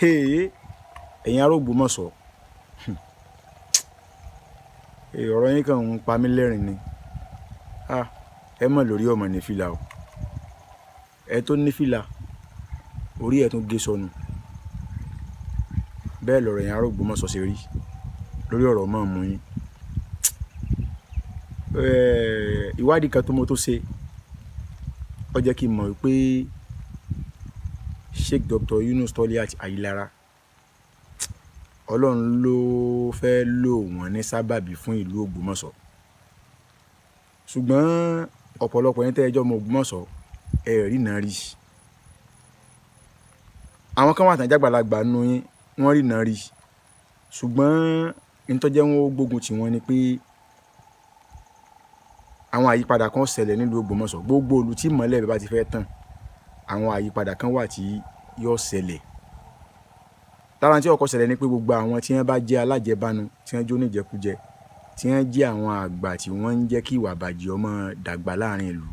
ẹ̀yin ará Ògbómọ̀ṣọ́ ọ̀rọ̀ yín kàn ń pa mí lẹ́rìn ni ẹ mọ̀ lórí ọmọ ní fìlà o ẹ tó ní fìlà orí ẹ tún gé sọnù bẹ́ẹ̀ lọ̀rọ̀ ẹ̀yin ará Ògbómọ̀ṣọ́ ṣe rí lórí ọ̀rọ̀ mọ́ mú yín ìwádìí kan tó mo tó ṣe ó jẹ́ kí n mọ̀ pé Sheikh Dr. Yunus Toliat Ayilara Ọlọ́run ló fẹ́ lò wọ́n ní sábàbí fún ìlú Ògbómọ̀ṣọ́ ṣùgbọ́n ọ̀pọ̀lọpọ̀ yín tẹ́ ẹjọ́ ọmọ Ògbómọ̀ṣọ́ ẹ rí náà rí àwọn kan wà tán jágbàlagbà nínú yín wọ́n rí náà rí ṣùgbọ́n nítọ́jẹ́ wọn ó gbógun tì wọ́n ni pé àwọn àyípadà kan ṣẹlẹ̀ nílùú Ògbómọ̀ṣọ́ gbogbo olú tí mọ́lẹ̀ bá ti fẹ́ tàn àwọn àyípadà kan wà tí yóò ṣẹlẹ̀ lára tí ó kọ́ ṣẹlẹ̀ ni pé gbogbo àwọn tí wọ́n bá jẹ́ alájẹbánu tí wọ́n jó níjẹkújẹ tí wọ́n jẹ́ àwọn àgbà tí wọ́n ń jẹ́ kí ìwà bàjẹ́ ọmọ dàgbà láàrin ìlú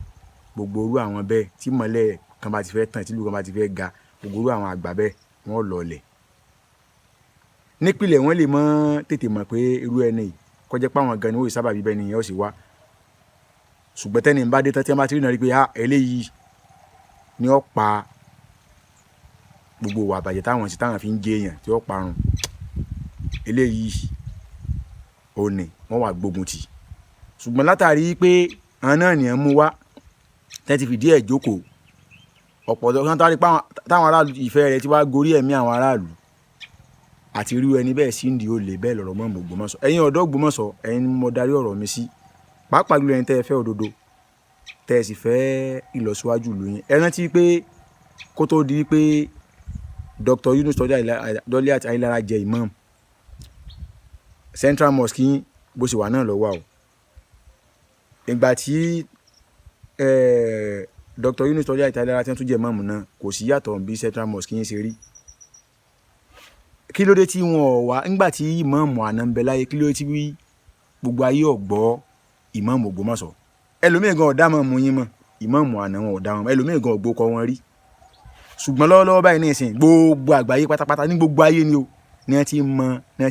gbogbo orú àwọn bẹ́ẹ̀ tí mọ́lẹ̀ kan bá ti fẹ́ tàn tí ìlú kan bá ti fẹ́ ga gbogbo orú àwọn àgbà bẹ́ẹ̀ wọ́n lọlẹ̀ nípìnlẹ̀ wọ́n lè mọ́ tètè mọ̀ pé irú ẹni kọjá pé àwọn gan ni ó sábà bíbẹ́ ni yẹn ó sì wá ṣùgbọ́n tẹ́ni bá dé tán tí wọ́n bá ti rí náà rí pé eléyìí ni ó pa gbogbo ìwà àbàjẹ́ táwọn táwọn fi ń jẹ èèyàn tí ó parun eléyìí ò ní wọ́n wà gbógun tì ṣùgbọ́n látàrí pé àwọn náà ní mú wá tẹ́ ti fìdí ẹ̀ jókòó ọ̀pọ̀lọpọ̀ táwọn rí pé táwọn aráàlú ìfẹ́ rẹ̀ ti wá gorí ẹ̀mí àwọn aráàlú àti irú ẹni bẹ́ẹ̀ sí ń di olè bẹ́ẹ̀ lọ̀rọ̀ mọ́ Ògbómọ̀ṣọ́ ẹ̀yin ọ̀dọ́ Ògbómọ̀ṣọ́ ẹ̀yin mo darí ọ̀rọ̀ mi sí pàápàá jùlọ ẹni tẹ́ ẹ fẹ́ òdodo tẹ́ ẹ sì fẹ́ ìlọsíwájú ìlú yín ẹ rántí pé kó tó di pé Dr. Yunus Toliat Ayilara jẹ imam Central Mosque yín bó ṣe wà náà lọ́wọ́ o ìgbà tí Dr. Yunus Toliat Ayilara tí wọ́n tún jẹ imam náà kò sí yàtọ̀ bí Central Mosque yín ṣe rí kí ló dé tí wọn ò wá nígbà tí imam àná ń bẹ láyé kí ló dé tí gbogbo ayé ọ̀gbọ́ imam Ògbómọ̀ṣọ́ ẹlòmíì gan ọ̀dá mọ̀ mú yín mọ̀ imam àná wọn ọ̀dá wọn ẹlòmíì gan ògbó kọ wọn rí ṣùgbọ́n lọ́wọ́lọ́wọ́ báyìí ní ìsìn gbogbo àgbáyé pátápátá ní gbogbo ayé ni o ní wọ́n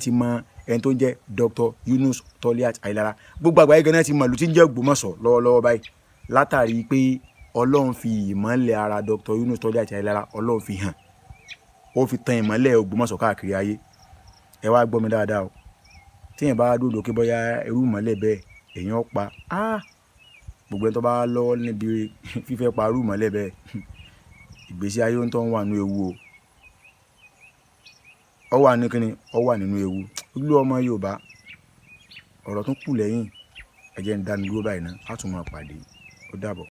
ti mọ ẹni tó ń jẹ́ Dr. Yunus Toliat Ayilara gbogbo àgbáyé gan ní wọ́n ti mọ ìlú tí ń jẹ́ Ògbómọ̀ṣọ́ lọ́wọ́lọ́wọ́ báyìí látàrí pé Ọlọ́run fi ìmọ́lẹ̀ ara Dr. Yunus Toliat Ayilara Ọlọ́run fi hàn ó fi tan ìmọ́lẹ̀ Ògbómọ̀ṣọ́ káàkiri ayé ẹ wá gbọ́ mi dáadáa o tíyẹn bá dúró kí bóyá irú ìmọ́lẹ̀ bẹ́ẹ̀ èèyàn pa gbogbo ẹni tó bá lọ́wọ́ níbi fífẹ́ pa irú ìmọ́lẹ̀ bẹ́ẹ̀ ìgbésí ayé ń tọ́ wà nínú ewu o ọ wà ní kíni ọ wà nínú ewu olú ọmọ Yorùbá ọ̀rọ̀ tún kù lẹ́yìn ẹ jẹ́ ń dánu dúró báyìí náà á tún máa pàdé ó dàbọ̀.